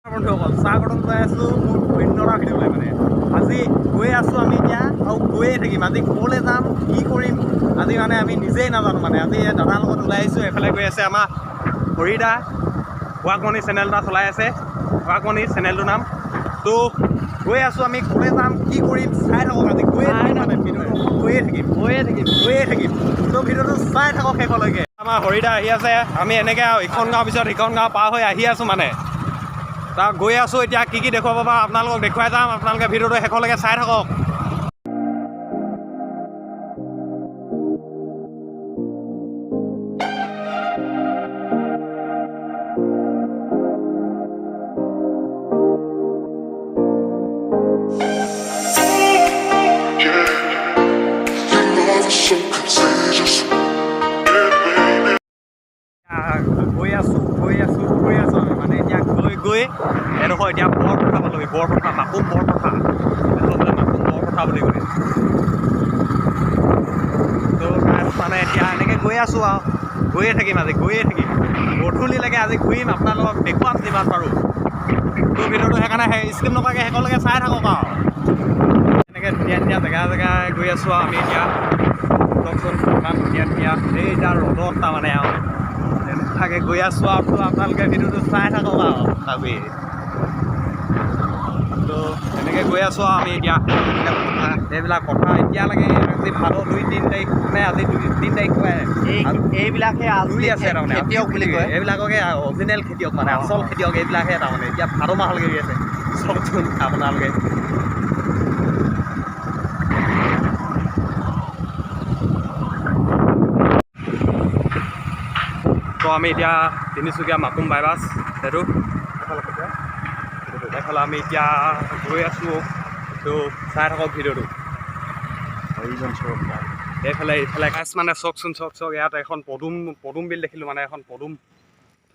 বন্ধুসকল স্বাগতম যাই আছোঁ মোৰ অন্যৰা ভিডিঅ'লৈ মানে আজি গৈ আছোঁ আমি এতিয়া আৰু গৈয়ে থাকিম আজি ক'লৈ যাম কি কৰিম আজি মানে আমি নিজেই নাজানো মানে আজি দাদাৰ লগত ওলাই আহিছোঁ এফালে গৈ আছে আমাৰ হৰিদা ৱাকমণি চেনেল এটা চলাই আছে ৱাকমণি চেনেলটোৰ নাম তো গৈ আছোঁ আমি ক'লৈ যাম কি কৰিম চাই থাকক আজি গৈয়ে থাকিম মানে ভিডিঅ'টো গৈয়ে থাকিম তো ভিডিঅ'টো চাই থাকক শেষলৈকে আমাৰ হৰিদা আহি আছে আমি এনেকৈ ইখন গাঁৱৰ পিছত সিখন গাঁও পাৰ হৈ আহি আছোঁ মানে তাক গৈ আছোঁ এতিয়া কি দেখুৱাব পাৰোঁ আপোনালোকক দেখুৱাই যাম আপোনালোকে ভিডিঅ'টো শেষলৈকে চাই থাকক গৈ আছোঁ আমি মানে এতিয়া গৈ এডোখৰ এতিয়া বৰপথাৰ পালোহি বৰপথাৰ মাকুম বৰপথাৰ মাকুম বৰপথাৰ বুলি কয় তো মানে এতিয়া এনেকৈ গৈ আছোঁ আৰু গৈয়ে থাকিম আজি গৈয়ে থাকিম গধূলিলৈকে আজি ঘূৰিম আপোনালোকক দেখুৱাম যিমান পাৰোঁ তো ভিডিঅ'টো সেইকাৰণে স্কিপ নকৰাকৈ শেষলৈকে চাই থাকক আৰু এনেকৈ ধুনীয়া ধুনীয়া জেগাই গৈ আছোঁ আৰু আমি এতিয়া চাওকচোন ইমান ধুনীয়া ধুনীয়া এই এতিয়া ৰ'দত তাৰমানে আৰু এনেকুৱাকৈ গৈ আছোঁ আৰু আপোনালোকে ভিডিঅ'টো চাই থাকক আৰু ভাবি তো এনেকৈ গৈ আছোঁ আৰু আমি এতিয়া এইবিলাক কথা এতিয়ালৈকে আজি ভাদ 2-3 তাৰিখ নে আজি 3 তাৰিখ এইবিলাকহে আজৰি আছে তাৰমানে খেতিয়ক বুলি কয় এইবিলাককে অৰিজিনেল খেতিয়ক মানে আচল খেতিয়ক এইবিলাকহে তাৰমানে এতিয়া ভাদ মাহলৈকে গৈ আছে চবচোন আপোনালোকে তো আমি এতিয়া তিনিচুকীয়া মাকুম বাইপাছ সেইটো এইফালে আমি এতিয়া গৈ আছোঁ তো চাই থাকক ভিডিঅ'টো এইফালে গাছ মানে চাওকচোন চাওক ইয়াত এখন পদুম বিল দেখিলোঁ মানে এখন পদুম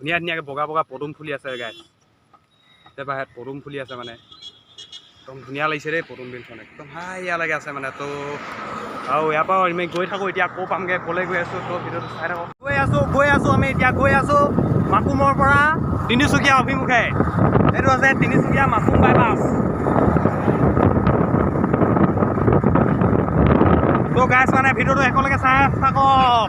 ধুনীয়া ধুনীয়াকৈ বগা পদুম ফুলি আছে গাছ তাৰপৰা ইয়াত পদুম ফুলি আছে মানে একদম ধুনীয়া লাগিছে দেই পদুম বিলখন একদম হাইয়ালৈকে আছে মানে তো আৰু ইয়াৰ পৰা আমি গৈ থাকোঁ এতিয়া ক'ৰ পামগৈ ক'লৈ গৈ আছোঁ তো ভিডিঅ'টো চাই থাকক গৈ আছোঁ আমি এতিয়া গৈ আছোঁ মাকুমৰ পৰা তিনিচুকীয়া অভিমুখে এইটো আছে তিনিচুকীয়া মাকুম বাইপাছ তো গাইছ মানে ভিডিঅ'টো শেষলৈকে চাই থাকক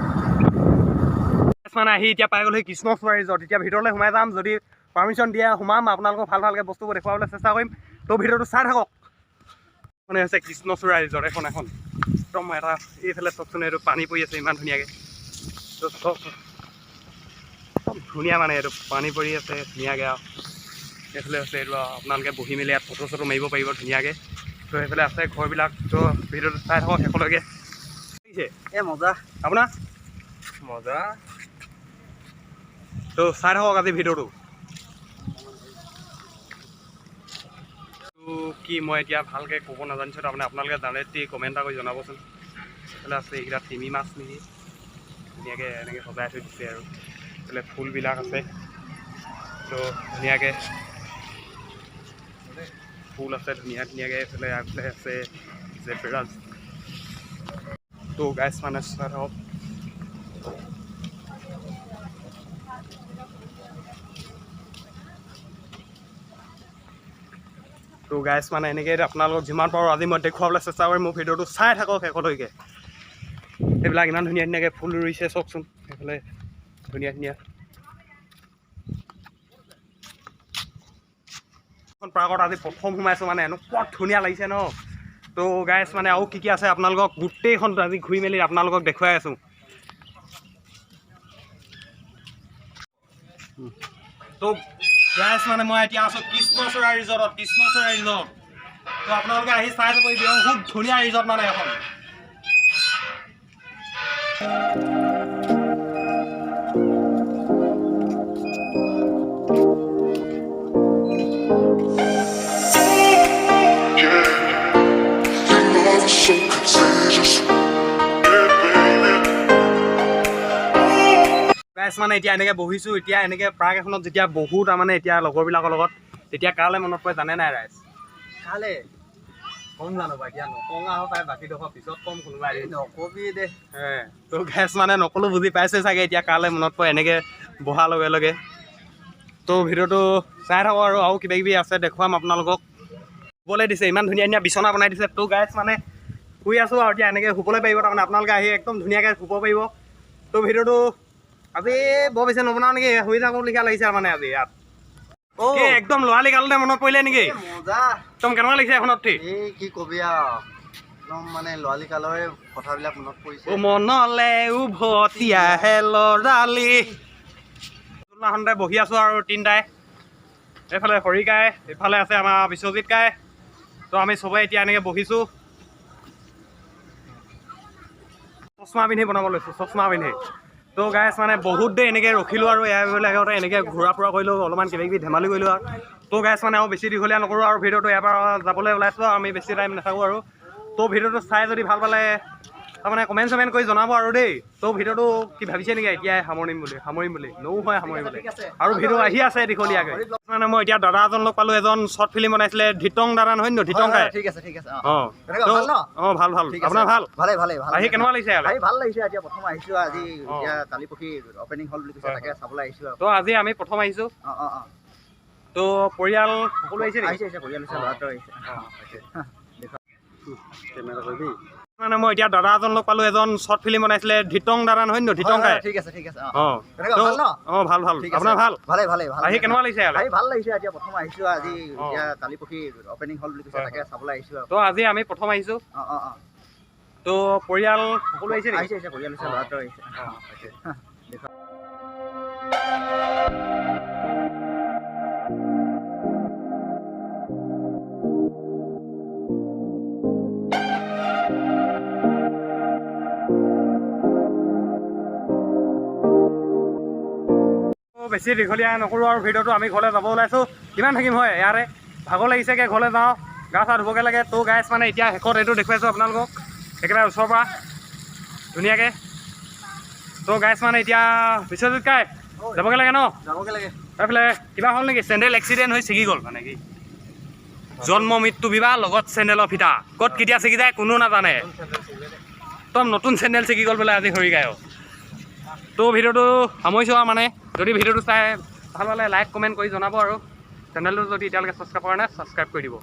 মানে আহি এতিয়া পাই গ'লহি কৃষ্ণচূড়া ৰিজৰ্ট এতিয়া ভিতৰলৈ সোমাই যাম যদি পাৰ্মিশ্যন দিয়ে সোমাম আপোনালোকক ভালকৈ বস্তুবোৰ দেখুৱাবলৈ চেষ্টা কৰিম তো ভিডিঅ'টো চাই থাকক মানে হৈছে কৃষ্ণচূড়া ৰিজৰ্ট এখন একদম এটা এইফালে চাওকচোন এইটো পানী পৰি আছে ইমান ধুনীয়াকৈ তো চব ধুনীয়া মানে এইটো পানী পৰি আছে ধুনীয়াকৈ আৰু এইফালে আছে এইটো আপোনালোকে বহি মেলি ইয়াত ফটো চটো মাৰিব পাৰিব ধুনীয়াকৈ তো সেইফালে আছে ঘৰবিলাক তো ভিডিঅ'টো চাই থাকক শেষলৈকে এই মজা আপোনাৰ মজা তো চাই থাকক আজি ভিডিঅ'টো কি মই এতিয়া ভালকৈ ক'ব নাজানিছোঁ তাৰমানে আপোনালোকে জানে কমেণ্ট এটা কৰি জনাবচোন এইফালে আছে এইকেইটা তিমি মাছ নেকি ধুনীয়াকৈ এনেকৈ সজাই থৈ দিছে আৰু এইফালে ফুলবিলাক আছে তো ধুনীয়াকৈ ফুল আছে ধুনীয়াকৈ এইফালে আগফালে আছে জেব্ৰা তো গাইছ মানে চাই থাকক তো গাইছ মানে এনেকৈ আপোনালোকক যিমান পাৰোঁ আজি মই দেখুৱাবলৈ চেষ্টা কৰিম মোৰ ভিডিঅ'টো চাই থাকক শেষলৈকে এইবিলাক ইমান ধুনীয়া ধুনীয়াকৈ ফুল ৰুইছে চাওকচোন সেইফালে ধুনীয়া এখন পাৰ্কত আজি প্ৰথম সোমাইছোঁ মানে এনেকুৱা ধুনীয়া লাগিছে ন তো গাইছ মানে আৰু কি আছে আপোনালোকক গোটেইখন আজি ঘূৰি মেলি আপোনালোকক দেখুৱাই আছোঁ তো গাইছ মানে মই এতিয়া আছোঁ কৃষ্ণচূড়া ৰিজৰ্টত তো আপোনালোকে আহি চাই যাব খুব ধুনীয়া ৰিজৰ্ট মানে এখন মানে এতিয়া এনেকৈ বহিছোঁ এতিয়া এনেকৈ পাৰ্ক এখনত যেতিয়া বহু তাৰমানে এতিয়া লগৰবিলাকৰ লগত তেতিয়া কালৈ মনত পৰে জানে নাই ৰাইজ কালে কম জানো বা এতিয়া নকওঁ আৰু পাই বাকীডোখৰ পিছত কম কোনোবাই নকবি দে তো গেছ মানে নকলোঁ বুজি পাইছে চাগে এতিয়া কালৈ মনত পৰে এনেকৈ বহাৰ লগে লগে তো ভিডিঅ'টো চাই থাকক আৰু কিবা কিবি আছে দেখুৱাম আপোনালোকক। শুবলৈ দিছে, ইমান ধুনীয়া ধুনীয়া বিচনা বনাই দিছে। তো গাইছ মানে শুই আছোঁ আৰু এতিয়া এনেকৈ শুবলৈ পাৰিব, তাৰমানে আপোনালোকে আহি একদম ধুনীয়াকৈ শুব পাৰিব। তো ভিডিঅ'টো আজি বৰ বেছি নবনাওঁ নেকি, শুই থাকোঁ লিখা লাগিছে মানে আজি ইয়াত। একদম লৰালি কালতে মনত পৰিলে নেকি? মজা একদম কেনেকুৱা লাগিছে এখনত উঠি? এই কি কবি আৰু একদম মানে লৰালি কালৰে কথাবিলাক মনত পৰিছে। মনলে উভতি আহে লৰালি। সেইদিনাখনতে বহি আছোঁ আৰু তিনিটাই, এইফালে হৰিকাই, এইফালে আছে আমাৰ বিশ্বজিৎ কাই। তো আমি চবেই এতিয়া এনেকৈ বহিছোঁ, চশমা পিন্ধি বনাব লৈছোঁ, চশমা পিন্ধি। তো গাইছ মানে বহুত দেৰি এনেকৈ ৰখিলোঁ আৰু এয়াৰবিলাকতে এনেকৈ ঘূৰা ফুৰা কৰিলোঁ, অলপমান কিবা কিবি ধেমালি কৰিলোঁ আৰু। তো গাইছ মানে আৰু বেছি দীঘলীয়া নকৰোঁ আৰু ভিডিঅ'টো ইয়াৰ পৰা যাবলৈ ওলাইছোঁ আৰু আমি বেছি টাইম নাথাকোঁ আৰু। তো ভিডিঅ'টো চাই যদি ভাল পালে তাৰমানে কমেণ্ট চমেণ্ট কৰি জনাব আৰু দেই। তো ভিডিঅ'টো কি ভাবিছে নেকি এতিয়াই সামৰিম বুলি নহয় সামৰিম বুলি, আৰু ভিডিঅ' আহি আছে দীঘলীয়াকৈ। মানে মই এতিয়া দাদা এজন লগ পালোঁ, এজন শ্বৰ্ট ফিল্ম বনাইছিলে, ধিতং দাদা নহয় নো? ধিতং কাই। ঠিক আছে ঠিক আছে। অঁ ভাল ভাল। আপোনাৰ ভাল? ভালে ভালে আহি কেনেকুৱা লাগিছে? ভাল লাগিছে। এতিয়া প্ৰথম আহিছোঁ আজি, এতিয়া কালি পৰহি অপেনিং হ'ল বুলি কৈছে, তাকে চাবলৈ আহিছোঁ আৰু। তো আজি আমি প্ৰথম আহিছোঁ। তো পৰিয়াল সকলো আহিছে নেকি? আহিছে পৰিয়াল আহিছে, ল'ৰাটো আহিছে। মানে মই এতিয়া দাদা এজন লগ পালোঁ, এজন শ্বৰ্ট ফিল্ম বনাইছিলে, ধিতং দাদা নহয় নো? ধিতং কাই। ঠিক আছে ঠিক আছে। ভাল আপোনাৰ ভাল? ভালে ভালে। আহি কেনেকুৱা লাগিছে? ভাল লাগিছে। এতিয়া প্ৰথম আহিছোঁ আজি, এতিয়া কালি পৰহি অপেনিং হ'ল বুলি কৈছে, তাকে চাবলৈ আহিছোঁ আৰু। তো আজি আমি প্ৰথম আহিছোঁ। তো পৰিয়াল সকলো আহিছে নেকি? আহিছে পৰিয়াল আহিছে, ল'ৰাটো আহিছে। বেছি দীঘলীয়া নকৰোঁ আৰু ভিডিঅ'টো আমি ঘৰলৈ যাব ওলাইছোঁ। কিমান থাকিম হয় ইয়াৰে, ভাগৰ লাগিছেগৈ, ঘৰলৈ যাওঁ, গা চা ধুবগৈ লাগে। তো গাইছ মানে এতিয়া শেষত এইটো দেখুৱাইছোঁ আপোনালোকক একেবাৰে ওচৰৰ পৰা ধুনীয়াকৈ। তো গাইছ মানে এতিয়া বিশ্বজিৎ কাই যাবগৈ লাগে ন? যাবগৈ লাগে। এইফালে কিবা হ'ল নেকি? চেণ্ডেল এক্সিডেণ্ট হৈ ছিগি গ'ল মানে কি? জন্ম মৃত্যু বিবাহ লগত চেণ্ডেলৰ ফিটা, ক'ত কেতিয়া ছিগি যায় কোনো নাজানে। একদম নতুন চেণ্ডেল ছিগি গ'ল বোলে আজি হৰিকায়ো। তো ভিডিঅ'টো সামৰিছোঁ আৰু মানে যদি ভিডিঅ'টো চাই ভাল পালে লাইক কমেণ্ট কৰি জনাব আৰু চেনেলটো যদি এতিয়ালৈকে ছাবস্ক্ৰাইব কৰা নাই ছাবস্ক্ৰাইব কৰি দিব।